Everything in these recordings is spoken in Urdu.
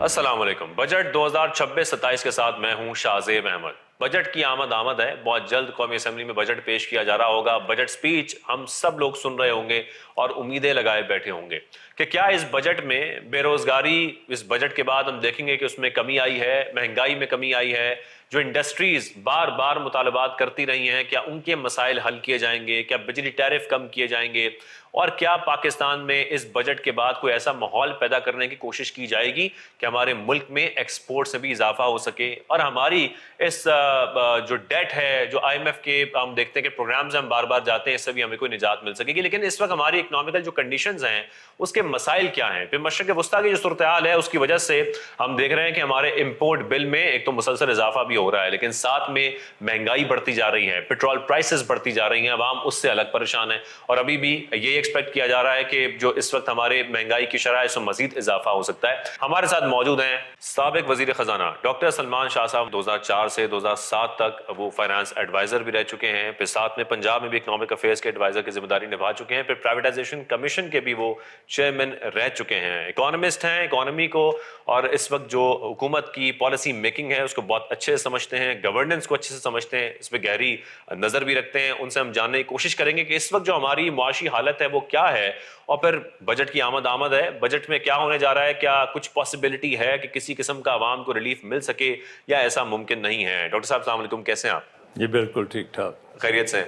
السلام علیکم۔ بجٹ 2026-27 کے ساتھ میں ہوں شاہزیب احمد۔ بجٹ کی آمد ہے، بہت جلد قومی اسمبلی میں بجٹ پیش کیا جا رہا ہوگا۔ بجٹ سپیچ ہم سب لوگ سن رہے ہوں گے اور امیدیں لگائے بیٹھے ہوں گے کہ کیا اس بجٹ میں بے روزگاری، اس بجٹ کے بعد ہم دیکھیں گے کہ اس میں کمی آئی ہے، مہنگائی میں کمی آئی ہے، جو انڈسٹریز بار بار مطالبات کرتی رہی ہیں کیا ان کے مسائل حل کیے جائیں گے، کیا بجلی ٹیرف کم کیے جائیں گے، اور کیا پاکستان میں اس بجٹ کے بعد کوئی ایسا ماحول پیدا کرنے کی کوشش کی جائے گی کہ ہمارے ملک میں ایکسپورٹ سے بھی اضافہ ہو سکے اور ہماری اس جو ڈیٹ ہے، جو آئی ایم ایف کے ہم دیکھتے ہیں کہ پروگرامز ہم بار بار جاتے ہیں، اس سے بھی ہمیں کوئی نجات مل سکے گی، لیکن اس وقت ہماری اکنامیکل جو کنڈیشنز ہیں اس کے مسائل کیا ہیں؟ پھر مشرق وسطیٰ کی جو صورتحال ہے اس کی وجہ سے ہم دیکھ رہے ہیں کہ ہمارے امپورٹ بل میں ایک تو مسلسل اضافہ بھی ہو رہا ہے، لیکن ساتھ میں مہنگائی بڑھتی جا رہی ہے، پیٹرول پرائسز بڑھتی جا رہی ہیں، عوام اس سے الگ پریشان ہے، اور ابھی بھی یہ ایکسپیکٹ کیا جا رہا ہے کہ جو اس وقت ہمارے مہنگائی کی شرح ہے اس میں مزید اضافہ ہو سکتا ہے۔ ہمارے ساتھ موجود ہیں سابق وزیر خزانہ ڈاکٹر سلمان شاہ صاحب، 2004 سے 2007 تک وہ فائنانس ایڈوائزر بھی رہ چکے ہیں، پھر ساتھ میں پنجاب میں بھی اکنامک افیئرز کے ایڈوائزر کی ذمہ داری نبھا چکے ہیں، پھر پرائیویٹائزیشن کمیشن کے بھی وہ چیئرمین رہ چکے ہیں، اکانومسٹ ہیں، اکانومی کو اور اس وقت جو حکومت کی پالیسی میکنگ ہے اس کو بہت اچھے سے سمجھتے ہیں، گورننس کو اچھے سے سمجھتے ہیں، اس پہ گہری نظر بھی رکھتے ہیں۔ ان سے ہم جاننے کی کوشش کریں گے کہ اس وقت جو ہماری معاشی حالت ہے وہ کیا ہے، اور پھر بجٹ کی آمد ہے، بجٹ میں کیا ہونے جا رہا ہے، کیا کچھ پاسبلٹی ہے کہ کسی قسم کا عوام کو ریلیف مل سکے یا ایسا ممکن نہیں ہے؟ ڈاکٹر صاحب السلام علیکم، کیسے ہیں آپ؟ جی بالکل ٹھیک ٹھاک، خیریت سے؟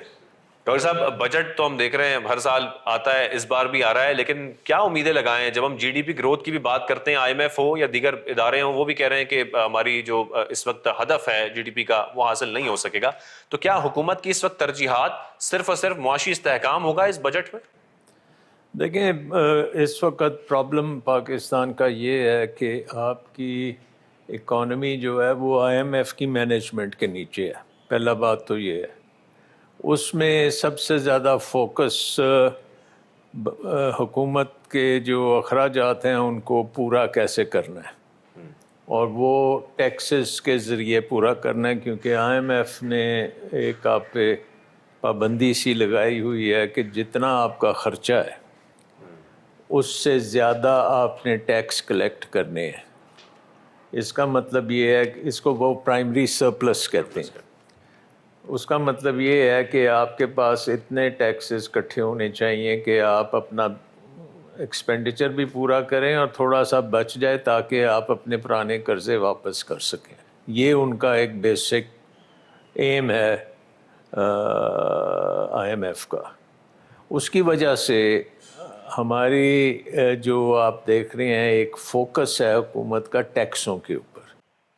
ڈاکٹر صاحب بجٹ تو ہم دیکھ رہے ہیں ہر سال آتا ہے، اس بار بھی آ رہا ہے، لیکن کیا امیدیں لگائیں؟ جب ہم جی ڈی پی گروتھ کی بھی بات کرتے ہیں، آئی ایم ایف ہو یا دیگر ادارے ہوں وہ بھی کہہ رہے ہیں کہ ہماری جو اس وقت ہدف ہے جی ڈی پی کا وہ حاصل نہیں ہو سکے گا، تو کیا حکومت کی اس وقت ترجیحات صرف اور صرف معاشی استحکام ہوگا اس بجٹ میں؟ دیکھیں اس وقت پرابلم پاکستان کا یہ ہے کہ آپ کی اکانومی جو ہے وہ آئی ایم ایف کی مینجمنٹ کے نیچے ہے، پہلا بات تو یہ ہے۔ اس میں سب سے زیادہ فوکس حکومت کے جو اخراجات ہیں ان کو پورا کیسے کرنا ہے، اور وہ ٹیکسز کے ذریعے پورا کرنا ہے، کیونکہ آئی ایم ایف نے ایک آپ پہ پابندی سی لگائی ہوئی ہے کہ جتنا آپ کا خرچہ ہے اس سے زیادہ آپ نے ٹیکس کلیکٹ کرنے ہیں۔ اس کا مطلب یہ ہے کہ اس کو وہ پرائمری سرپلس کہتے ہیں۔ اس کا مطلب یہ ہے کہ آپ کے پاس اتنے ٹیکسز اکٹھے ہونے چاہیے کہ آپ اپنا ایکسپینڈیچر بھی پورا کریں اور تھوڑا سا بچ جائے تاکہ آپ اپنے پرانے قرضے واپس کر سکیں۔ یہ ان کا ایک بیسک ایم ہے آئی ایم ایف کا۔ اس کی وجہ سے ہماری جو آپ دیکھ رہے ہیں ایک فوکس ہے حکومت کا ٹیکسوں کے اوپر،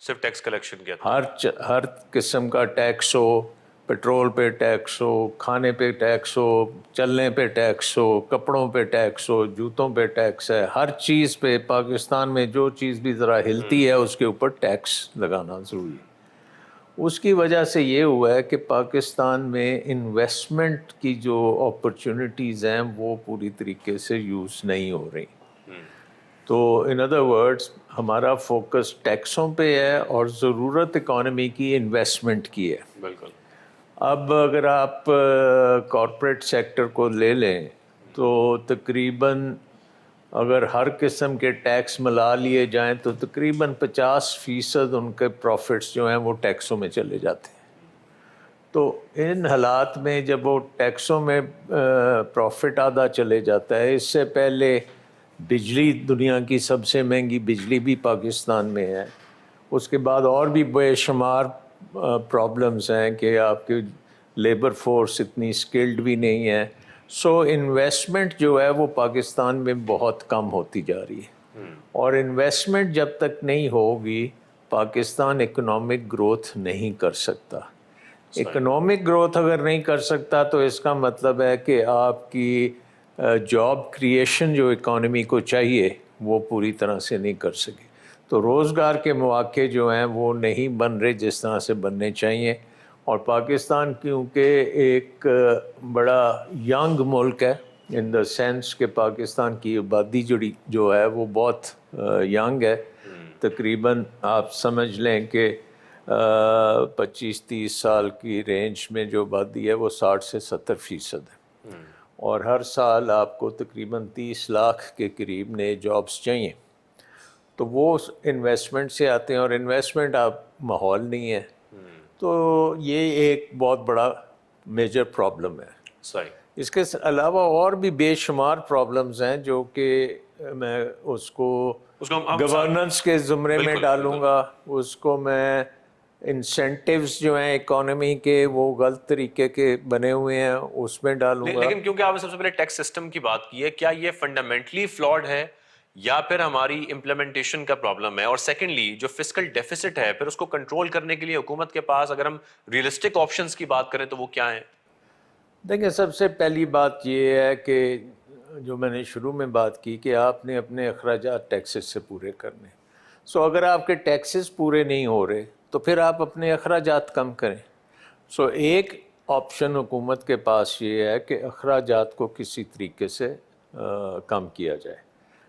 صرف ٹیکس کلیکشن کے؟ ہر قسم کا ٹیکس ہو، پیٹرول پہ ٹیکس ہو، کھانے پہ ٹیکس ہو، چلنے پہ ٹیکس ہو، کپڑوں پہ ٹیکس ہو، جوتوں پہ ٹیکس ہے، ہر چیز پہ پاکستان میں جو چیز بھی ذرا ہلتی ہے اس کے اوپر ٹیکس لگانا ضروری ہے۔ اس کی وجہ سے یہ ہوا ہے کہ پاکستان میں انویسٹمنٹ کی جو اپرچونٹیز ہیں وہ پوری طریقے سے یوز نہیں ہو رہی۔ تو ان ادر ورڈز ہمارا فوکس ٹیکسوں پہ ہے اور ضرورت اکانومی کی انویسٹمنٹ کی ہے۔ بالکل۔ اب اگر آپ کارپوریٹ سیکٹر کو لے لیں تو تقریباً اگر ہر قسم کے ٹیکس ملا لیے جائیں تو تقریباً 50% ان کے پروفٹس جو ہیں وہ ٹیکسوں میں چلے جاتے ہیں۔ تو ان حالات میں جب وہ ٹیکسوں میں پروفٹ آدھا چلے جاتا ہے، اس سے پہلے بجلی دنیا کی سب سے مہنگی بجلی بھی پاکستان میں ہے، اس کے بعد اور بھی بے شمار پرابلمز ہیں کہ آپ کی لیبر فورس اتنی اسکلڈ بھی نہیں ہے، سو انویسٹمنٹ جو ہے وہ پاکستان میں بہت کم ہوتی جا رہی ہے، اور انویسٹمنٹ جب تک نہیں ہوگی پاکستان اکنامک گروتھ نہیں کر سکتا۔ اکنامک گروتھ اگر نہیں کر سکتا تو اس کا مطلب ہے کہ آپ کی جاب کریشن جو اکانومی کو چاہیے وہ پوری طرح سے نہیں کر سکے، تو روزگار کے مواقع جو ہیں وہ نہیں بن رہے جس طرح سے بننے چاہیے۔ اور پاکستان کیونکہ ایک بڑا ینگ ملک ہے ان دا سینس کہ پاکستان کی آبادی جو ہے وہ بہت ینگ ہے، تقریباً آپ سمجھ لیں کہ 25-30 سال کی رینج میں جو آبادی ہے وہ 60 سے 70% ہے، اور ہر سال آپ کو تقریباً 30 لاکھ کے قریب نئے جابس چاہیے۔ تو وہ انویسٹمنٹ سے آتے ہیں، اور انویسٹمنٹ اب ماحول نہیں ہے، تو یہ ایک بہت بڑا میجر پرابلم ہے۔ صحیح۔ اس کے علاوہ اور بھی بے شمار پرابلمز ہیں جو کہ میں اس کو گورننس کے زمرے میں ڈالوں گا، اس کو میں انسینٹیوز جو ہیں اکانومی کے وہ غلط طریقے کے بنے ہوئے ہیں اس میں ڈالوں گا۔ لیکن کیونکہ آپ نے سب سے پہلے ٹیکس سسٹم کی بات کی ہے، کیا یہ فنڈامنٹلی فلاڈ ہے یا پھر ہماری امپلیمنٹیشن کا پرابلم ہے؟ اور سیکنڈلی جو فسکل ڈیفیسٹ ہے پھر اس کو کنٹرول کرنے کے لیے حکومت کے پاس اگر ہم ریئلسٹک آپشنز کی بات کریں تو وہ کیا ہیں؟ دیکھیں، سب سے پہلی بات یہ ہے کہ جو میں نے شروع میں بات کی کہ آپ نے اپنے اخراجات ٹیکسز سے پورے کرنے، سو اگر آپ کے ٹیکسز پورے نہیں ہو رہے تو پھر آپ اپنے اخراجات کم کریں۔ سو ایک آپشن حکومت کے پاس یہ ہے کہ اخراجات کو کسی طریقے سے کم کیا جائے۔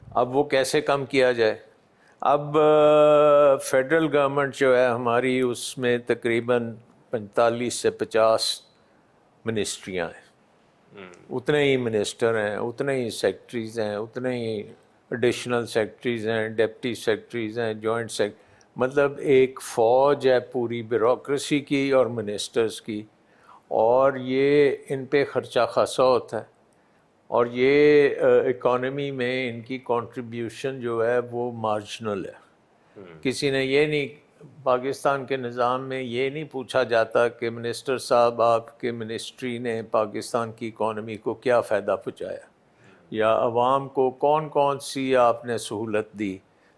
اب وہ کیسے کم کیا جائے؟ اب فیڈرل گورنمنٹ جو ہے ہماری، اس میں تقریباً 45 سے 50 منسٹریاں ہیں، اتنے ہی منسٹر ہیں، اتنے ہی سیکٹریز ہیں، اتنے ہی ایڈیشنل سیکٹریز ہیں، ڈپٹی سیکٹریز ہیں، جوائنٹ مطلب ایک فوج ہے پوری بیوروکریسی کی اور منسٹرز کی، اور یہ ان پہ خرچہ خاصا ہوتا ہے، اور یہ اکانومی میں ان کی کنٹریبیوشن جو ہے وہ مارجنل ہے۔ کسی نے یہ نہیں، پاکستان کے نظام میں یہ نہیں پوچھا جاتا کہ منسٹر صاحب آپ کے منسٹری نے پاکستان کی اکانومی کو کیا فائدہ پہنچایا، یا عوام کو کون کون سی آپ نے سہولت دی،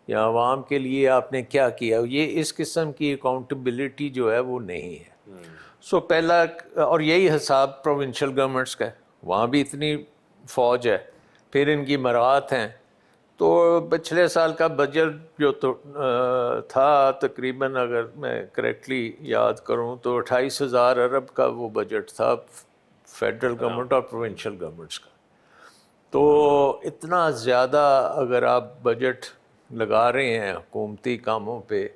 یا عوام کے لیے آپ نے کیا کیا۔ یہ اس قسم کی اکاؤنٹیبلٹی جو ہے وہ نہیں ہے۔ سو پہلا، اور یہی حساب پروونشل گورنمنٹس کا ہے، وہاں بھی اتنی فوج ہے، پھر ان کی مراعات ہیں۔ تو پچھلے سال کا بجٹ جو تھا تقریباً، اگر میں کریکٹلی یاد کروں تو 28,000 ارب کا وہ بجٹ تھا فیڈرل گورنمنٹ اور پروونشل گورنمنٹس کا۔ تو اتنا زیادہ اگر آپ بجٹ لگا رہے ہیں حکومتی کاموں پہ،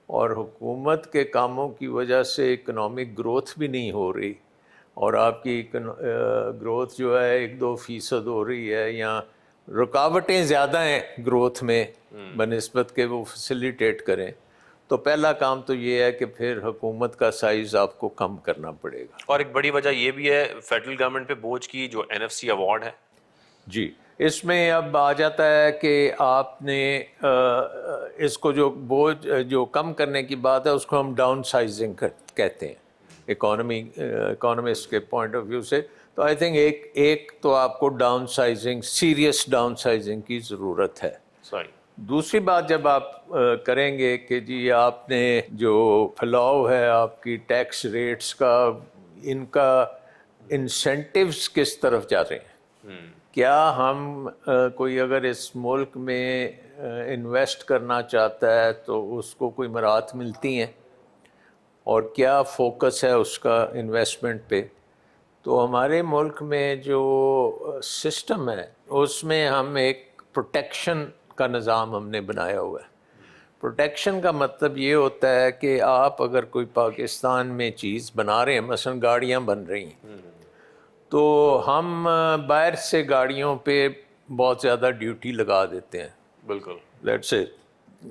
اور حکومت کے کاموں کی وجہ سے اکنامک گروتھ بھی نہیں ہو رہی، اور آپ کی گروتھ جو ہے 1-2% ہو رہی ہے، یا رکاوٹیں زیادہ ہیں گروتھ میں بنسبت کہ وہ فیسیلیٹیٹ کریں، تو پہلا کام تو یہ ہے کہ پھر حکومت کا سائز آپ کو کم کرنا پڑے گا۔ اور ایک بڑی وجہ یہ بھی ہے فیڈرل گورنمنٹ پہ بوجھ کی، جو NFC ایوارڈ ہے۔ جی، اس میں اب آ جاتا ہے کہ آپ نے اس کو جو بوجھ جو کم کرنے کی بات ہے اس کو ہم ڈاؤن سائزنگ کہتے ہیں اکانومسٹ کے پوائنٹ آف ویو سے۔ تو آئی تھنک ایک تو آپ کو down sizing, serious down sizing کی ضرورت ہے۔ صحیح۔ دوسری بات جب آپ کریں گے کہ جی آپ نے جو پھیلاؤ ہے آپ کی ٹیکس ریٹس کا، ان کا انسینٹیوز کس طرف جا رہے ہیں؟ کیا ہم کوئی اگر اس ملک میں انویسٹ کرنا چاہتا ہے تو اس کو کوئی مراعات ملتی ہیں، اور کیا فوکس ہے اس کا انویسٹمنٹ پہ؟ تو ہمارے ملک میں جو سسٹم ہے اس میں ہم ایک پروٹیکشن کا نظام ہم نے بنایا ہوا ہے۔ پروٹیکشن کا مطلب یہ ہوتا ہے کہ آپ اگر کوئی پاکستان میں چیز بنا رہے ہیں، مثلا گاڑیاں بن رہی ہیں، تو ہم باہر سے گاڑیوں پہ بہت زیادہ ڈیوٹی لگا دیتے ہیں۔ بالکل۔ لیٹ سے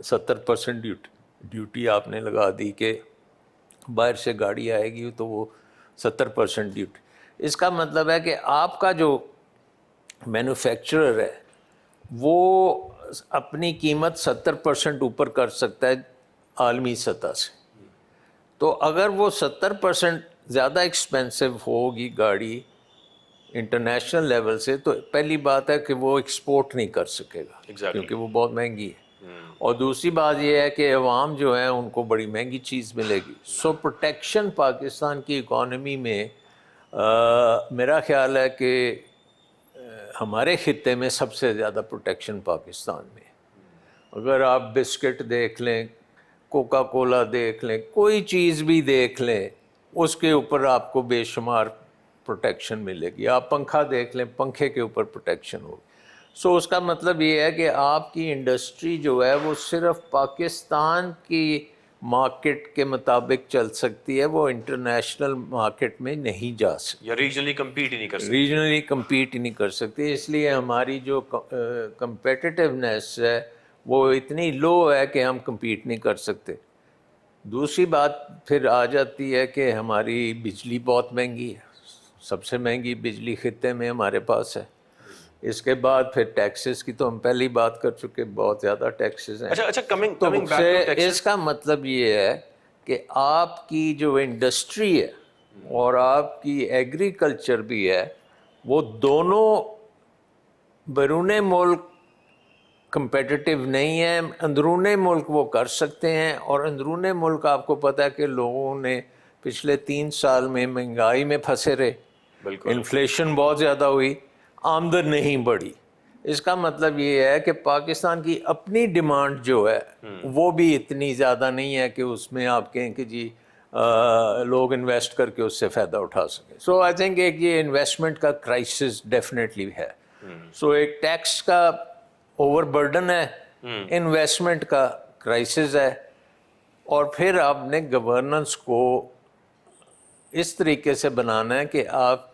70% ڈیوٹی آپ نے لگا دی کہ باہر سے گاڑی آئے گی تو وہ 70% ڈیوٹی۔ اس کا مطلب ہے کہ آپ کا جو مینوفیکچرر ہے وہ اپنی قیمت 70% اوپر کر سکتا ہے عالمی سطح سے۔ تو اگر وہ 70% زیادہ ایکسپینسو ہوگی گاڑی انٹرنیشنل لیول سے، تو پہلی بات ہے کہ وہ ایکسپورٹ نہیں کر سکے گا کیونکہ وہ بہت مہنگی ہے، اور دوسری بات یہ ہے کہ عوام جو ہیں ان کو بڑی مہنگی چیز ملے گی۔ سو پروٹیکشن پاکستان کی اکانومی میں میرا خیال ہے کہ ہمارے خطے میں سب سے زیادہ پروٹیکشن پاکستان میں۔ اگر آپ بسکٹ دیکھ لیں، کوکا کولا دیکھ لیں، کوئی چیز بھی دیکھ لیں، اس کے اوپر آپ کو بے شمار پروٹیکشن ملے گی۔ آپ پنکھا دیکھ لیں، پنکھے کے اوپر پروٹیکشن ہوگی۔ سو اس کا مطلب یہ ہے کہ آپ کی انڈسٹری جو ہے وہ صرف پاکستان کی مارکیٹ کے مطابق چل سکتی ہے، وہ انٹرنیشنل مارکیٹ میں نہیں جا سکتی، یا ریجنلی کمپیٹ ہی نہیں کر سکتی۔ ریجنلی کمپیٹ ہی نہیں کر سکتی۔ اس لیے ہماری جو کمپیٹیٹیونیس ہے وہ اتنی لو ہے کہ ہم کمپیٹ نہیں کر سکتے. دوسری بات پھر آ جاتی ہے کہ ہماری بجلی بہت مہنگی ہے, سب سے مہنگی بجلی خطے میں ہمارے پاس ہے. اس کے بعد پھر ٹیکسز کی تو ہم پہلی بات کر چکے, بہت زیادہ ٹیکسز ہیں. اچھا کمنگ تو بیک ٹو اس کا مطلب یہ ہے کہ آپ کی جو انڈسٹری ہے اور آپ کی ایگریکلچر بھی ہے, وہ دونوں بیرون ملک کمپیٹیٹیو نہیں ہے. اندرون ملک وہ کر سکتے ہیں, اور اندرون ملک آپ کو پتہ ہے کہ لوگوں نے پچھلے 3 سال میں مہنگائی میں پھنسے رہے, بالکل انفلیشن بہت زیادہ ہوئی, آمدن نہیں بڑھی. اس کا مطلب یہ ہے کہ پاکستان کی اپنی ڈیمانڈ جو ہے وہ بھی اتنی زیادہ نہیں ہے کہ اس میں آپ کہیں کہ جی لوگ انویسٹ کر کے اس سے فائدہ اٹھا سکیں. سو آئی تھنک ایک یہ انویسٹمنٹ کا کرائسس ڈیفینیٹلی ہے. سو ایک ٹیکس کا اوور برڈن ہے, انویسٹمنٹ کا کرائسس ہے, اور پھر آپ نے گورننس کو اس طریقے سے بنانا ہے کہ آپ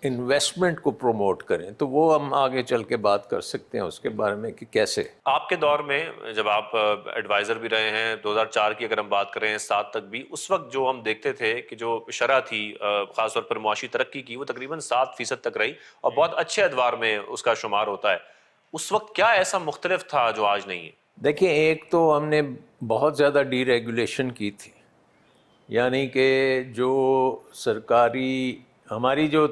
انویسٹمنٹ کو پروموٹ کریں. تو وہ ہم آگے چل کے بات کر سکتے ہیں اس کے بارے میں کہ کیسے. آپ کے دور میں جب آپ ایڈوائزر بھی رہے ہیں, 2004 کی اگر ہم بات کریں 7 تک بھی, اس وقت جو ہم دیکھتے تھے کہ جو شرح تھی خاص طور پر معاشی ترقی کی, وہ تقریباً 7% تک رہی, اور بہت اچھے ادوار میں اس کا شمار ہوتا ہے. اس وقت کیا ایسا مختلف تھا جو آج نہیں ہے؟ دیکھیں, ایک تو ہم نے بہت زیادہ ڈی ریگولیشن کی تھی, یعنی کہ جو سرکاری ہماری جو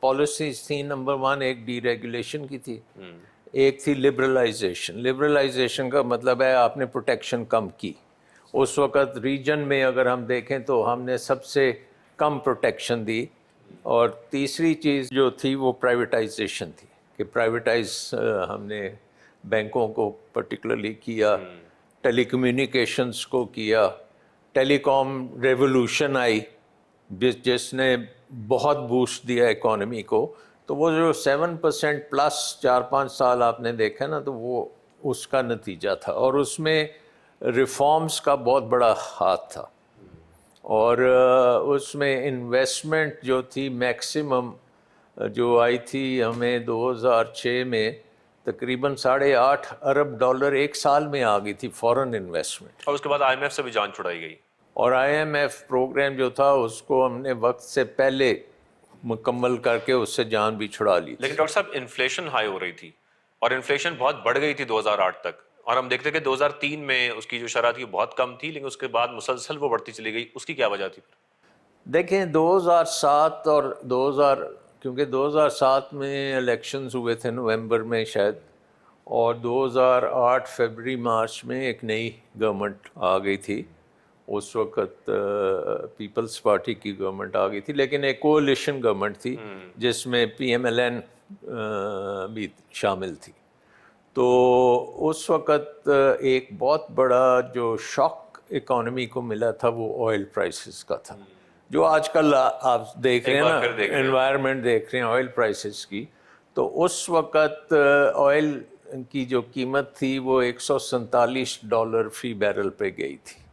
پالیسیز تھیں, نمبر 1 ایک ڈی ریگولیشن کی تھی, ایک تھی لبرلائزیشن. لبرلائزیشن کا مطلب ہے آپ نے پروٹیکشن کم کی. اس وقت ریجن میں اگر ہم دیکھیں تو ہم نے سب سے کم پروٹیکشن دی. اور تیسری چیز جو تھی وہ پرائیویٹائزیشن تھی, کہ پرائیویٹائز ہم نے بینکوں کو پرٹیکولرلی کیا, ٹیلی کمیونیکیشنز کو کیا. ٹیلی کام ریولوشن آئی جس نے بہت بوسٹ دیا اکانومی کو. تو وہ جو 7% پلس 4-5 سال آپ نے دیکھا نا, تو وہ اس کا نتیجہ تھا, اور اس میں ریفارمز کا بہت بڑا ہاتھ تھا. اور اس میں انویسٹمنٹ جو تھی میکسیمم جو آئی تھی ہمیں 2006 میں, تقریباً $8.5 ارب ایک سال میں آ گئی تھی فورن انویسٹمنٹ. اور اس کے بعد IMF سے بھی جان چھڑائی گئی. اور IMF پروگرام جو تھا اس کو ہم نے وقت سے پہلے مکمل کر کے اس سے جان بھی چھڑا لی. لیکن ڈاکٹر صاحب انفلیشن ہائی ہو رہی تھی, اور انفلیشن بہت بڑھ گئی تھی 2008 تک, اور ہم دیکھتے کہ 2003 میں اس کی جو شرح تھی وہ بہت کم تھی, لیکن اس کے بعد مسلسل وہ بڑھتی چلی گئی. اس کی کیا وجہ تھی؟ دیکھیں 2007 اور 2000, کیونکہ 2007 میں الیکشنز ہوئے تھے نومبر میں شاید, اور 2008 فیبرری مارچ میں ایک نئی گورنمنٹ آ گئی تھی. اس وقت پیپلز پارٹی کی گورنمنٹ آ گئی تھی, لیکن ایک کولیشن گورنمنٹ تھی جس میں PMLN بھی شامل تھی. تو اس وقت ایک بہت بڑا جو شاک اکانومی کو ملا تھا وہ آئل پرائسز کا تھا, جو آج کل آپ دیکھ رہے ہیں نا, انوائرمنٹ دیکھ رہے ہیں آئل پرائسز کی. تو اس وقت آئل کی جو قیمت تھی وہ $147 فی بیرل پہ گئی تھی,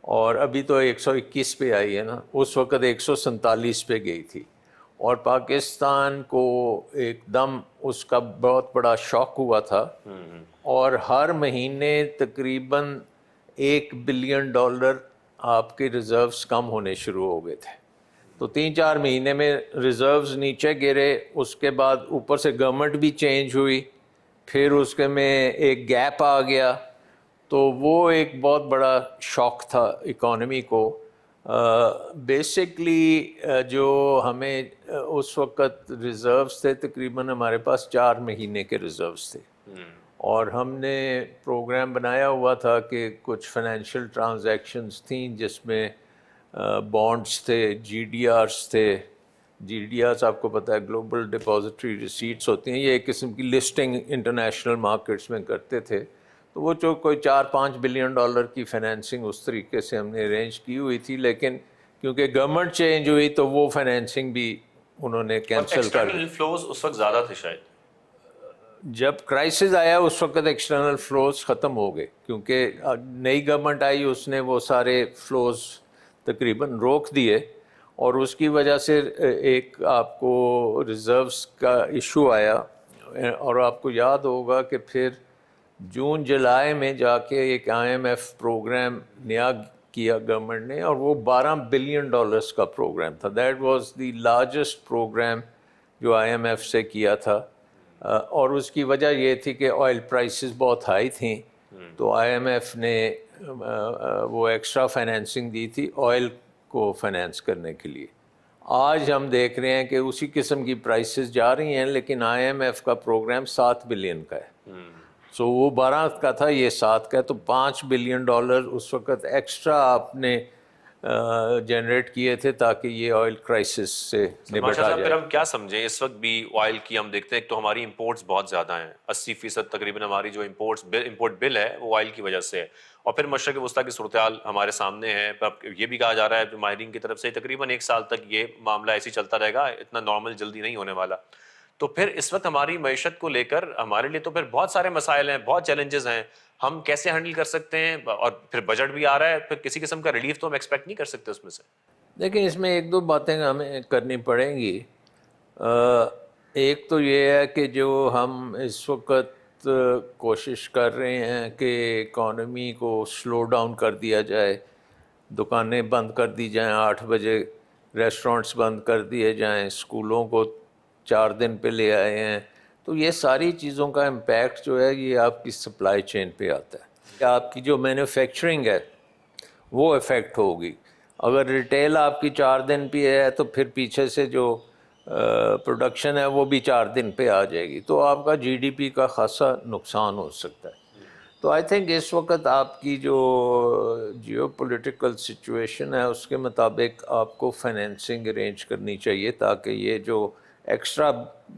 اور ابھی تو 121 پہ آئی ہے نا. اس وقت 147 پہ گئی تھی, اور پاکستان کو ایک دم اس کا بہت بڑا شاک ہوا تھا, اور ہر مہینے تقریباً $1 بلین آپ کے ریزروز کم ہونے شروع ہو گئے تھے. تو 3-4 مہینے میں ریزروز نیچے گرے. اس کے بعد اوپر سے گورنمنٹ بھی چینج ہوئی, پھر اس کے میں ایک گیپ آ گیا. تو وہ ایک بہت بڑا شاک تھا اکانومی کو. بیسکلی جو ہمیں اس وقت ریزروز تھے تقریباً ہمارے پاس 4 مہینے کے ریزروز تھے, اور ہم نے پروگرام بنایا ہوا تھا کہ کچھ فائنینشیل ٹرانزیکشنز تھیں جس میں بانڈز تھے, GDRs تھے. GDRs آپ کو پتہ ہے گلوبل ڈپازیٹری ریسیٹس ہوتی ہیں, یہ ایک قسم کی لسٹنگ انٹرنیشنل مارکیٹس میں کرتے تھے. تو وہ جو کوئی $4-5 بلین کی فائنینسنگ اس طریقے سے ہم نے ارینج کی ہوئی تھی, لیکن کیونکہ گورنمنٹ چینج ہوئی تو وہ فائنینسنگ بھی انہوں نے کینسل کر دی. انفلوز اس وقت زیادہ تھے شاید. جب کرائسس آیا اس وقت ایکسٹرنل فلوز ختم ہو گئے, کیونکہ نئی گورنمنٹ آئی, اس نے وہ سارے فلوز تقریباً روک دیے, اور اس کی وجہ سے ایک آپ کو ریزروز کا ایشو آیا. اور آپ کو یاد ہوگا کہ پھر جون جولائی میں جا کے ایک IMF پروگرام نیا کیا گورنمنٹ نے, اور وہ $12 بلین کا پروگرام تھا. That was the largest programme جو IMF سے کیا تھا, اور اس کی وجہ یہ تھی کہ آئل پرائسز بہت ہائی تھیں, تو IMF نے وہ ایکسٹرا فائنینسنگ دی تھی آئل کو فائنینس کرنے کے لیے. آج ہم دیکھ رہے ہیں کہ اسی قسم کی پرائسز جا رہی ہیں, لیکن IMF کا پروگرام $7 بلین کا ہے. سو وہ 12 کا تھا, یہ 7 کا ہے, تو $5 بلین اس وقت ایکسٹرا آپ نے جنریٹ کیے تھے تاکہ یہ آئل کرائسس سے نپٹا جائے. پھر ہم کیا سمجھیں اس وقت بھی آئل کی ہم دیکھتے ہیں, ایک تو ہماری امپورٹس بہت زیادہ ہیں, 80% تقریباً ہماری جو امپورٹ بل ہے وہ آئل کی وجہ سے ہے, اور پھر مشرق وسطیٰ کی صورتحال ہمارے سامنے ہے. یہ بھی کہا جا رہا ہے ماہرین کی طرف سے تقریباً 1 سال تک یہ معاملہ ایسے ہی چلتا رہے گا, اتنا نارمل جلدی نہیں ہونے والا. تو پھر اس وقت ہماری معیشت کو لے کر ہمارے لیے تو پھر بہت سارے مسائل ہیں, بہت چیلنجز ہیں, ہم کیسے ہینڈل کر سکتے ہیں؟ اور پھر بجٹ بھی آ رہا ہے, پھر کسی قسم کا ریلیف تو ہم ایکسپیکٹ نہیں کر سکتے اس میں سے. لیکن اس میں 1-2 باتیں ہمیں کرنی پڑیں گی. ایک تو یہ ہے کہ جو ہم اس وقت کوشش کر رہے ہیں کہ اکانومی کو سلو ڈاؤن کر دیا جائے, دکانیں بند کر دی جائیں 8 بجے, ریسٹورنٹس بند کر دیے جائیں, اسکولوں کو 4 دن پہ لے آئے ہیں, تو یہ ساری چیزوں کا امپیکٹ جو ہے یہ آپ کی سپلائی چین پہ آتا ہے. آپ کی جو مینوفیکچرنگ ہے وہ افیکٹ ہوگی. اگر ریٹیل آپ کی 4 دن پہ ہے تو پھر پیچھے سے جو پروڈکشن ہے وہ بھی 4 دن پہ آ جائے گی, تو آپ کا GDP کا خاصا نقصان ہو سکتا ہے. تو آئی تھنک اس وقت آپ کی جو جیو پولیٹیکل سچویشن ہے اس کے مطابق آپ کو فائنینسنگ ارینج کرنی چاہیے, تاکہ یہ جو ایکسٹرا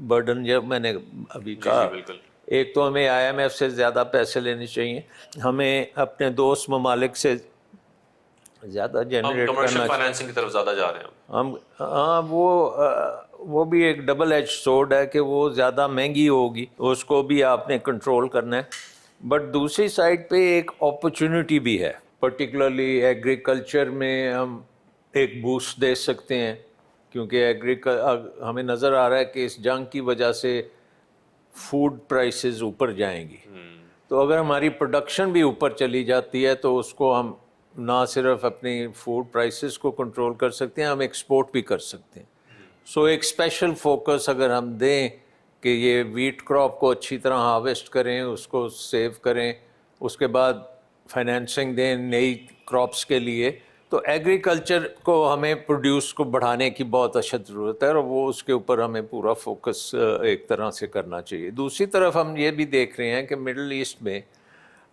برڈن جب میں نے ابھی کہا, ایک تو ہمیں IMF سے زیادہ پیسے لینے چاہیے, ہمیں اپنے دوست ممالک سے زیادہ جنریٹ کرنا فائنینسنگ کی طرف زیادہ جا رہے ہیں ہم. ہاں وہ بھی ایک ڈبل ایج سورڈ ہے کہ وہ زیادہ مہنگی ہوگی, اس کو بھی آپ نے کنٹرول کرنا ہے. بٹ دوسری سائڈ پہ ایک اپرچونٹی بھی ہے, پرٹیکولرلی ایگریکلچر میں ہم ایک بوسٹ دے سکتے ہیں, کیونکہ ہمیں نظر آ رہا ہے کہ اس جنگ کی وجہ سے فوڈ پرائسز اوپر جائیں گی. تو اگر ہماری پروڈکشن بھی اوپر چلی جاتی ہے تو اس کو ہم نہ صرف اپنی فوڈ پرائسز کو کنٹرول کر سکتے ہیں, ہم ایکسپورٹ بھی کر سکتے ہیں. سو ایک اسپیشل فوکس اگر ہم دیں کہ یہ ویٹ کراپ کو اچھی طرح ہارویسٹ کریں, اس کو سیو کریں, اس کے بعد فائنینسنگ دیں نئی کراپس کے لیے, تو ایگریکلچر کو ہمیں پروڈیوس کو بڑھانے کی بہت اشد ضرورت ہے, اور وہ اس کے اوپر ہمیں پورا فوکس ایک طرح سے کرنا چاہیے. دوسری طرف ہم یہ بھی دیکھ رہے ہیں کہ مڈل ایسٹ میں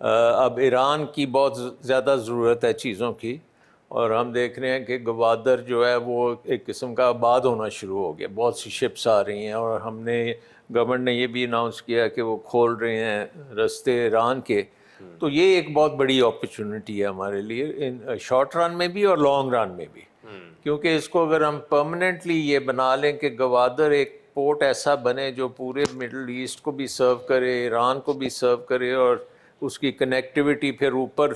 اب ایران کی بہت زیادہ ضرورت ہے چیزوں کی, اور ہم دیکھ رہے ہیں کہ گوادر جو ہے وہ ایک قسم کا آباد ہونا شروع ہو گیا, بہت سی شپس آ رہی ہیں, اور ہم نے گورنمنٹ نے یہ بھی اناؤنس کیا کہ وہ کھول رہے ہیں رستے ایران کے. تو یہ ایک بہت بڑی اپرچونٹی ہے ہمارے لیے, ان شارٹ رن میں بھی اور لانگ رن میں بھی, کیونکہ اس کو اگر ہم پرماننٹلی یہ بنا لیں کہ گوادر ایک پورٹ ایسا بنے جو پورے مڈل ایسٹ کو بھی سرو کرے, ایران کو بھی سرو کرے, اور اس کی کنیکٹیوٹی پھر اوپر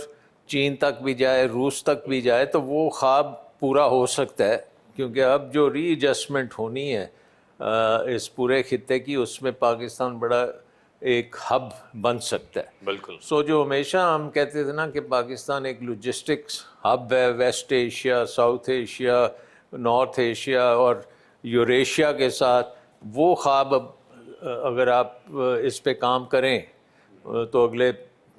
چین تک بھی جائے, روس تک بھی جائے, تو وہ خواب پورا ہو سکتا ہے. کیونکہ اب جو ری ایڈجسٹمنٹ ہونی ہے اس پورے خطے کی, اس میں پاکستان بڑا ایک ہب بن سکتا ہے. بالکل. سو جو ہمیشہ ہم کہتے تھے نا کہ پاکستان ایک لاجسٹکس ہب ہے, West Asia, South Asia, North Asia اور یوریشیا کے ساتھ, وہ خواب اب اگر آپ اس پہ کام کریں تو اگلے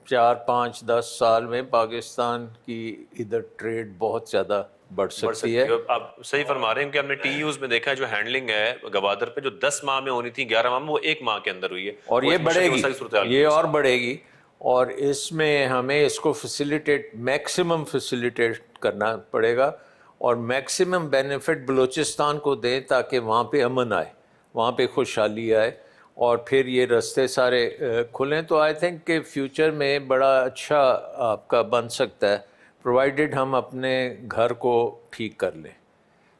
4-5-10 سال میں پاکستان کی ادھر ٹریڈ بہت زیادہ بڑھ سکتی ہے. آپ صحیح فرما رہے ہیں کہ ہم نے TUs میں دیکھا ہے جو ہینڈلنگ ہے گوادر پہ جو 10 ماہ میں ہونی تھی 11 ماہ میں, وہ 1 ماہ کے اندر ہوئی ہے, اور یہ بڑھے گی, یہ اور بڑھے گی, اور اس میں ہمیں اس کو میکسیمم فیسیلیٹیٹ کرنا پڑے گا, اور میکسیمم بینیفٹ بلوچستان کو دیں تاکہ وہاں پہ امن آئے, وہاں پہ خوشحالی آئے, اور پھر یہ رستے سارے کھلیں. تو آئی تھنک کہ فیوچر میں بڑا اچھا آپ کا بن سکتا ہے, پرووائڈیڈ ہم اپنے گھر کو ٹھیک کر لیں.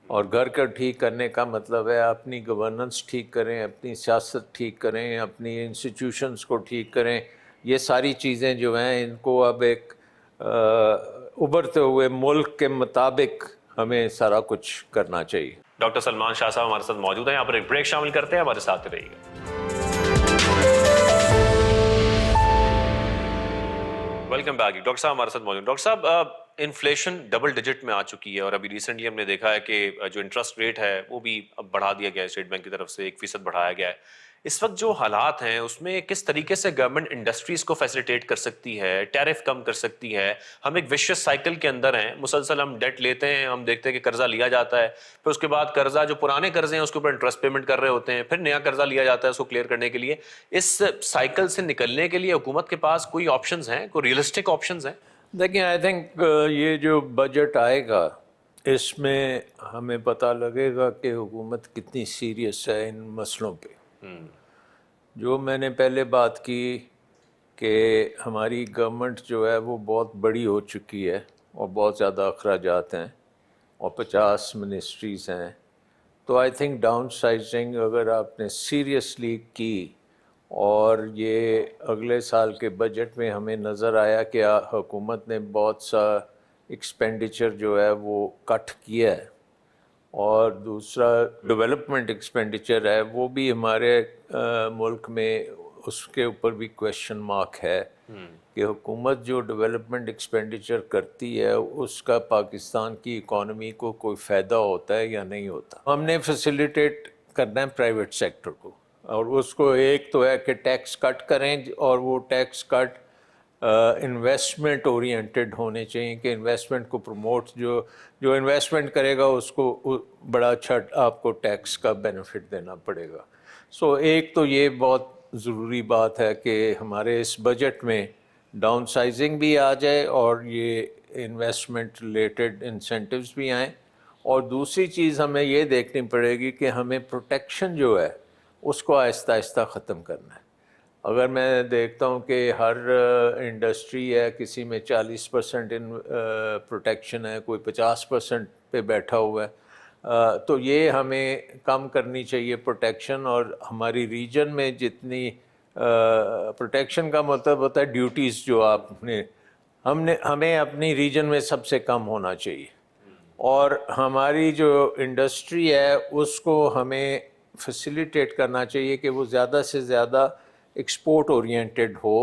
اور گھر کا ٹھیک کرنے کا مطلب ہے اپنی گورننس ٹھیک کریں, اپنی سیاست ٹھیک کریں, اپنی انسٹیٹیوشنس کو ٹھیک کریں. یہ ساری چیزیں جو ہیں ان کو اب ایک ابھرتے ہوئے ملک کے مطابق ہمیں سارا کچھ کرنا چاہیے. ڈاکٹر سلمان شاہ صاحب ہمارے ساتھ موجود ہیں, یہاں پر ایک بریک شامل کرتے ہیں, ہمارے ساتھ رہیے گا. Welcome back. ڈاکٹر صاحب ہمارے ساتھ موجود. ڈاکٹر صاحب انفلیشن ڈبل ڈیجٹ میں آ چکی ہے اور ابھی ریسنٹلی ہم نے دیکھا ہے کہ جو انٹرسٹ ریٹ ہے وہ بھی اب بڑھا دیا گیا ہے, اسٹیٹ بینک کی طرف سے 1% بڑھایا گیا ہے. اس وقت جو حالات ہیں اس میں کس طریقے سے گورنمنٹ انڈسٹریز کو فیسیلیٹیٹ کر سکتی ہے, ٹیرف کم کر سکتی ہے؟ ہم ایک وشیس سائیکل کے اندر ہیں, مسلسل ہم ڈیٹ لیتے ہیں, ہم دیکھتے ہیں کہ قرضہ لیا جاتا ہے, پھر اس کے بعد قرضہ جو پرانے قرضے ہیں اس کے اوپر انٹرسٹ پیمنٹ کر رہے ہوتے ہیں, پھر نیا قرضہ لیا جاتا ہے اس کو کلیئر کرنے کے لیے. اس سائیکل سے نکلنے کے لیے حکومت کے پاس کوئی آپشنز ہیں, کوئی ریئلسٹک آپشنز ہیں؟ دیکھیں آئی تھنک یہ جو بجٹ آئے گا اس میں ہمیں پتہ لگے گا کہ حکومت کتنی سیریس ہے ان مسئلوں پہ. جو میں نے پہلے بات کی کہ ہماری گورنمنٹ جو ہے وہ بہت بڑی ہو چکی ہے اور بہت زیادہ اخراجات ہیں اور 50 منسٹریز ہیں, تو آئی تھنک ڈاؤن سائزنگ اگر آپ نے سیریسلی کی اور یہ اگلے سال کے بجٹ میں ہمیں نظر آیا کہ حکومت نے بہت سا ایکسپینڈیچر جو ہے وہ کٹ کیا ہے, اور دوسرا ڈیولپمنٹ ایکسپینڈیچر ہے وہ بھی ہمارے ملک میں اس کے اوپر بھی کویشچن مارک ہے کہ حکومت جو ڈیولپمنٹ ایکسپینڈیچر کرتی ہے اس کا پاکستان کی اکانومی کو کوئی فائدہ ہوتا ہے یا نہیں ہوتا. ہم نے فیسیلیٹیٹ کرنا ہے پرائیویٹ سیکٹر کو, اور اس کو ایک تو ہے کہ ٹیکس کٹ کریں, اور وہ ٹیکس کٹ انویسٹمنٹ اورینٹیڈ ہونے چاہیے کہ انویسٹمنٹ کو پروموٹ, جو انویسٹمنٹ کرے گا اس کو بڑا اچھا آپ کو ٹیکس کا بینیفٹ دینا پڑے گا. سو ایک تو یہ بہت ضروری بات ہے کہ ہمارے اس بجٹ میں ڈاؤن سائزنگ بھی آ جائے اور یہ انویسٹمنٹ ریلیٹڈ انسینٹیوز بھی آئیں. اور دوسری چیز ہمیں یہ دیکھنی پڑے گی کہ ہمیں پروٹیکشن جو ہے اس کو آہستہ آہستہ ختم کرنا ہے. اگر میں دیکھتا ہوں کہ ہر انڈسٹری ہے کسی میں 40% پروٹیکشن ہے, کوئی 50% پہ بیٹھا ہوا ہے, تو یہ ہمیں کم کرنی چاہیے پروٹیکشن. اور ہماری ریجن میں جتنی پروٹیکشن کا مطلب ہوتا ہے ڈیوٹیز جو آپ نے ہمیں اپنی ریجن میں سب سے کم ہونا چاہیے, اور ہماری جو انڈسٹری ہے اس کو ہمیں فیسیلیٹیٹ کرنا چاہیے کہ وہ زیادہ سے زیادہ ایکسپورٹ اورینٹیڈ ہو,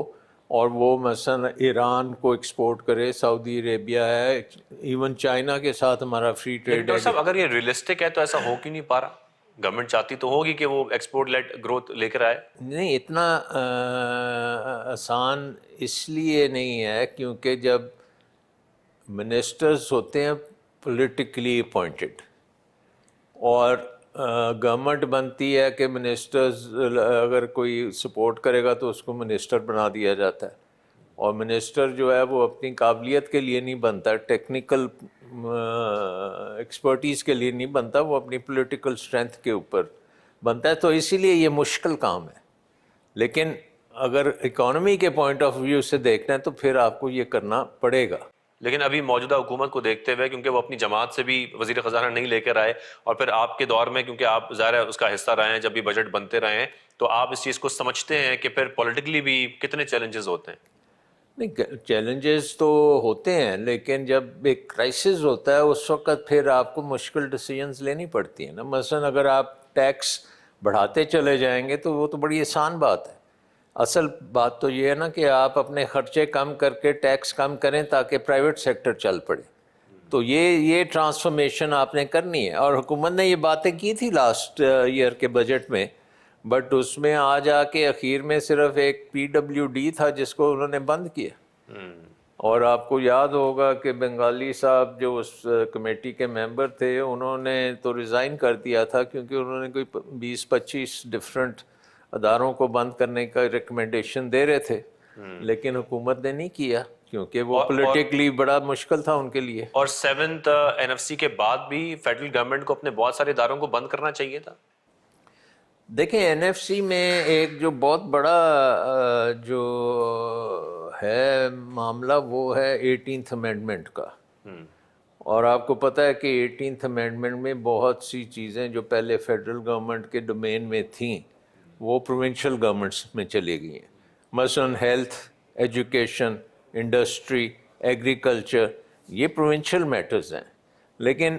اور وہ مثلا ایران کو ایکسپورٹ کرے, سعودی عربیہ ہے, ایون چائنا کے ساتھ ہمارا فری ٹریڈ ہے. ڈاکٹر صاحب اگر یہ ریئلسٹک ہے تو ایسا ہو کیوں نہیں پا رہا؟ گورنمنٹ چاہتی تو ہوگی کہ وہ ایکسپورٹ لیٹ گروتھ لے کر آئے. نہیں, اتنا آسان اس لیے نہیں ہے کیونکہ جب منسٹرز ہوتے ہیں پولیٹیکلی اپوائنٹڈ, اور گورنمنٹ بنتی ہے کہ منسٹرز اگر کوئی سپورٹ کرے گا تو اس کو منسٹر بنا دیا جاتا ہے, اور منسٹر جو ہے وہ اپنی قابلیت کے لیے نہیں بنتا, ٹیکنیکل ایکسپرٹیز کے لیے نہیں بنتا, وہ اپنی پولیٹیکل اسٹرینتھ کے اوپر بنتا ہے. تو اسی لیے یہ مشکل کام ہے. لیکن اگر اکانومی کے پوائنٹ آف ویو سے دیکھنا ہے تو پھر آپ کو یہ کرنا پڑے گا. لیکن ابھی موجودہ حکومت کو دیکھتے ہوئے, کیونکہ وہ اپنی جماعت سے بھی وزیر خزانہ نہیں لے کر آئے, اور پھر آپ کے دور میں کیونکہ آپ ظاہر ہے اس کا حصہ رہے ہیں جب بھی بجٹ بنتے رہے ہیں, تو آپ اس چیز کو سمجھتے ہیں کہ پھر پولیٹیکلی بھی کتنے چیلنجز ہوتے ہیں. نہیں, چیلنجز تو ہوتے ہیں, لیکن جب ایک کرائسس ہوتا ہے اس وقت پھر آپ کو مشکل ڈیسیژنز لینی پڑتی ہیں نا. مثلا اگر آپ ٹیکس بڑھاتے چلے جائیں گے تو وہ تو بڑی آسان بات ہے. اصل بات تو یہ ہے نا کہ آپ اپنے خرچے کم کر کے ٹیکس کم کریں تاکہ پرائیویٹ سیکٹر چل پڑے. تو یہ ٹرانسفارمیشن آپ نے کرنی ہے, اور حکومت نے یہ باتیں کی تھی لاسٹ ایئر کے بجٹ میں, بٹ اس میں آ جا کے اخیر میں صرف ایک PWD تھا جس کو انہوں نے بند کیا. اور آپ کو یاد ہوگا کہ بنگالی صاحب جو اس کمیٹی کے ممبر تھے انہوں نے تو ریزائن کر دیا تھا کیونکہ انہوں نے کوئی 20-25 ڈفرینٹ اداروں کو بند کرنے کا ریکمنڈیشن دے رہے تھے, لیکن حکومت نے نہیں کیا کیونکہ وہ پولیٹیکلی بڑا مشکل تھا ان کے لیے. اور 7th NFC کے بعد بھی فیڈرل گورنمنٹ کو اپنے بہت سارے اداروں کو بند کرنا چاہیے تھا. دیکھیں NFC میں ایک جو بہت بڑا جو ہے معاملہ وہ ہے 18th امینڈمنٹ کا, اور آپ کو پتہ ہے کہ 18th امینڈمنٹ میں بہت سی چیزیں جو پہلے فیڈرل گورنمنٹ کے ڈومین میں تھیں وہ پروونشل گورنمنٹس میں چلی گئی ہیں. مثلا ہیلتھ, ایجوکیشن, انڈسٹری, ایگریکلچر, یہ پروونشل میٹرز ہیں. لیکن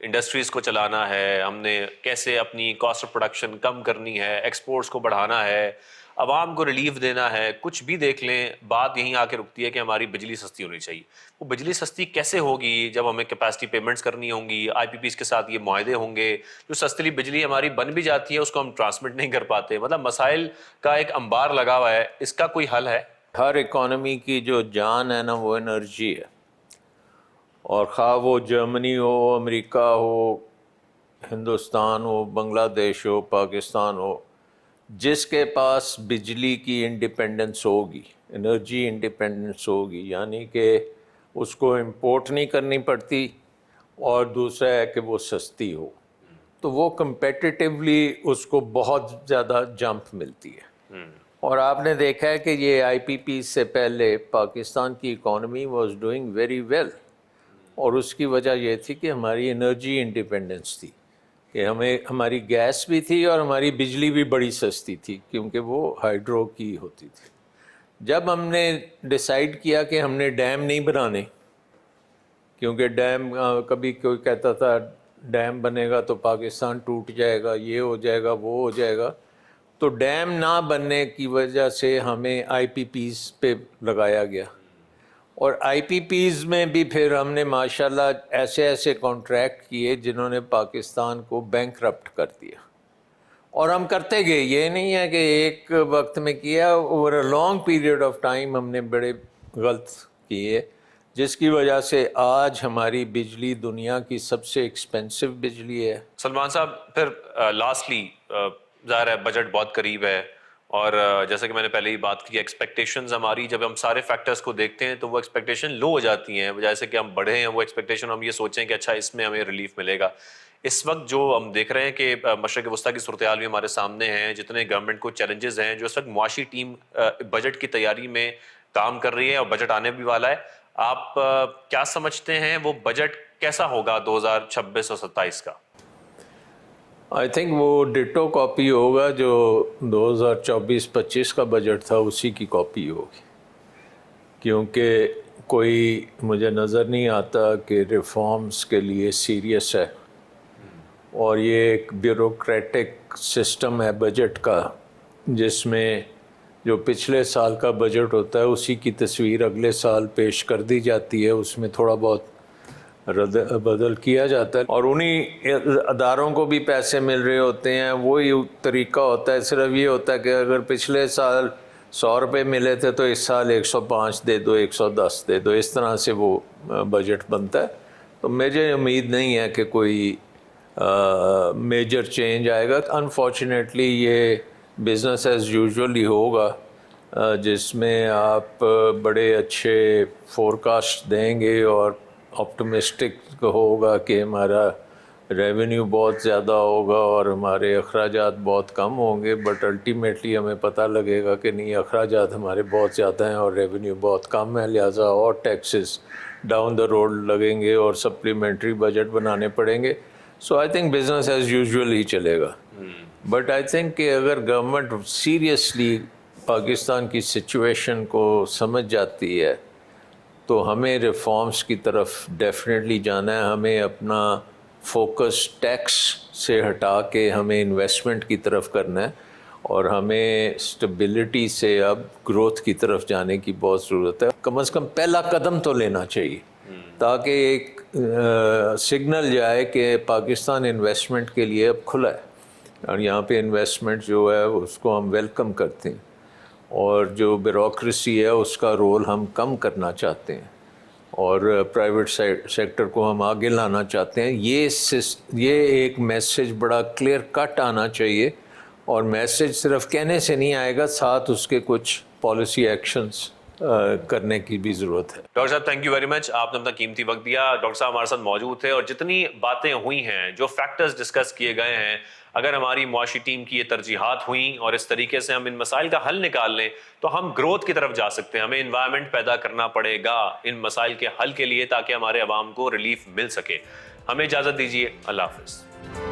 انڈسٹریز کو چلانا ہے, ہم نے کیسے اپنی کاسٹ آف پروڈکشن کم کرنی ہے, ایکسپورٹس کو بڑھانا ہے, عوام کو ریلیف دینا ہے, کچھ بھی دیکھ لیں بات یہیں آ کے رکتی ہے کہ ہماری بجلی سستی ہونی چاہیے. وہ بجلی سستی کیسے ہوگی جب ہمیں کیپیسٹی پیمنٹس کرنی ہوں گی, آئی پی پیز کے ساتھ یہ معاہدے ہوں گے, جو سستی بجلی ہماری بن بھی جاتی ہے اس کو ہم ٹرانسمٹ نہیں کر پاتے. مطلب مسائل کا ایک انبار لگا ہوا ہے, اس کا کوئی حل ہے؟ ہر اکانومی کی جو جان ہے نا وہ انرجی ہے, اور خواہ وہ جرمنی ہو, امریکہ ہو, ہندوستان ہو, بنگلہ دیش ہو, پاکستان ہو, جس کے پاس بجلی کی انڈیپینڈنس ہوگی, انرجی انڈیپینڈنس ہوگی, یعنی کہ اس کو امپورٹ نہیں کرنی پڑتی, اور دوسرا ہے کہ وہ سستی ہو, تو وہ کمپیٹیٹیولی اس کو بہت زیادہ جمپ ملتی ہے. اور آپ نے دیکھا ہے کہ یہ آئی پی پی سے پہلے پاکستان کی economy was doing very well, اور اس کی وجہ یہ تھی کہ ہماری انرجی انڈیپینڈنس تھی, کہ ہماری گیس بھی تھی اور ہماری بجلی بھی بڑی سستی تھی کیونکہ وہ ہائیڈرو کی ہوتی تھی. جب ہم نے ڈیسائیڈ کیا کہ ہم نے ڈیم نہیں بنانے, کیونکہ ڈیم کبھی کوئی کہتا تھا ڈیم بنے گا تو پاکستان ٹوٹ جائے گا, یہ ہو جائے گا, وہ ہو جائے گا, تو ڈیم نہ بننے کی وجہ سے ہمیں آئی پی پیز پہ لگایا گیا, اور آئی پی پیز میں بھی پھر ہم نے ماشاءاللہ ایسے کانٹریکٹ کیے جنہوں نے پاکستان کو بینکرپٹ کر دیا, اور ہم کرتے گئے. یہ نہیں ہے کہ ایک وقت میں کیا, over a long period of time ہم نے بڑے غلط کیے, جس کی وجہ سے آج ہماری بجلی دنیا کی سب سے ایکسپینسو بجلی ہے. سلمان صاحب, پھر لاسٹلی ظاہر ہے بجٹ بہت قریب ہے, اور جیسا کہ میں نے پہلے ہی بات کی, ایکسپیکٹیشنز ہماری جب ہم سارے فیکٹرز کو دیکھتے ہیں تو وہ ایکسپیکٹیشن لو ہو جاتی ہیں, جیسے کہ ہم بڑھے ہیں وہ ایکسپیکٹیشن ہم یہ سوچیں کہ اچھا اس میں ہمیں ریلیف ملے گا. اس وقت جو ہم دیکھ رہے ہیں کہ مشرق وسطیٰ کی صورتحال بھی ہمارے سامنے ہیں, جتنے گورنمنٹ کو چیلنجز ہیں, جو اس وقت معاشی ٹیم بجٹ کی تیاری میں کام کر رہی ہے اور بجٹ آنے بھی والا ہے, آپ کیا سمجھتے ہیں وہ بجٹ کیسا ہوگا 2026 اور 27 کا؟ آئی تھنک وہ ڈٹو کاپی ہوگا جو 2024-25 کا بجٹ تھا, اسی کی کاپی ہوگی, کیونکہ کوئی مجھے نظر نہیں آتا کہ ریفارمز کے لیے سیریس ہے, اور یہ ایک بیوروکریٹک سسٹم ہے بجٹ کا, جس میں جو پچھلے سال کا بجٹ ہوتا ہے اسی کی تصویر اگلے سال پیش کر دی جاتی ہے, اس میں تھوڑا بہت بدل کیا جاتا ہے, اور انہی اداروں کو بھی پیسے مل رہے ہوتے ہیں. وہی طریقہ ہوتا ہے, صرف یہ ہوتا ہے کہ اگر پچھلے سال 100 روپے ملے تھے تو اس سال 105 دے دو, 110 دے دو, اس طرح سے وہ بجٹ بنتا ہے. تو مجھے امید نہیں ہے کہ کوئی میجر چینج آئے گا. انفارچونیٹلی یہ بزنس ایز یوزول ہی ہوگا, جس میں آپ بڑے اچھے فورکاسٹ دیں گے اور آپٹمسٹک ہوگا کہ ہمارا ریونیو بہت زیادہ ہوگا اور ہمارے اخراجات بہت کم ہوں گے, بٹ الٹیمیٹلی ہمیں پتہ لگے گا کہ نہیں, اخراجات ہمارے بہت زیادہ ہیں اور ریونیو بہت کم ہے, لہٰذا اور ٹیکسز ڈاؤن دا روڈ لگیں گے اور سپلیمنٹری بجٹ بنانے پڑیں گے. So I think business as usual ہی چلے گا. بٹ آئی تھنک کہ اگر گورنمنٹ سیریسلی پاکستان کی سچویشن کو سمجھ جاتی ہے تو ہمیں ریفارمز کی طرف ڈیفینیٹلی جانا ہے. ہمیں اپنا فوکس ٹیکس سے ہٹا کے ہمیں انویسٹمنٹ کی طرف کرنا ہے, اور ہمیں اسٹیبلٹی سے اب گروتھ کی طرف جانے کی بہت ضرورت ہے. کم از کم پہلا قدم تو لینا چاہیے, تاکہ ایک سگنل جائے کہ پاکستان انویسٹمنٹ کے لیے اب کھلا ہے, اور یہاں پہ انویسٹمنٹ جو ہے اس کو ہم ویلکم کرتے ہیں, اور جو بیوروکریسی ہے اس کا رول ہم کم کرنا چاہتے ہیں, اور پرائیویٹ سیکٹر کو ہم آگے لانا چاہتے ہیں. یہ ایک میسج بڑا کلیئر کٹ آنا چاہیے, اور میسج صرف کہنے سے نہیں آئے گا, ساتھ اس کے کچھ پالیسی ایکشنز کرنے کی بھی ضرورت ہے. ڈاکٹر صاحب تھینک یو ویری مچ, آپ نے اپنا قیمتی وقت دیا. ڈاکٹر صاحب ہمارے ساتھ موجود تھے, اور جتنی باتیں ہوئی ہیں, جو فیکٹرز ڈسکس کیے گئے ہیں, اگر ہماری معاشی ٹیم کی یہ ترجیحات ہوئیں اور اس طریقے سے ہم ان مسائل کا حل نکال لیں تو ہم گروتھ کی طرف جا سکتے ہیں. ہمیں انوائرمنٹ پیدا کرنا پڑے گا ان مسائل کے حل کے لیے, تاکہ ہمارے عوام کو ریلیف مل سکے. ہمیں اجازت دیجیے, اللہ حافظ.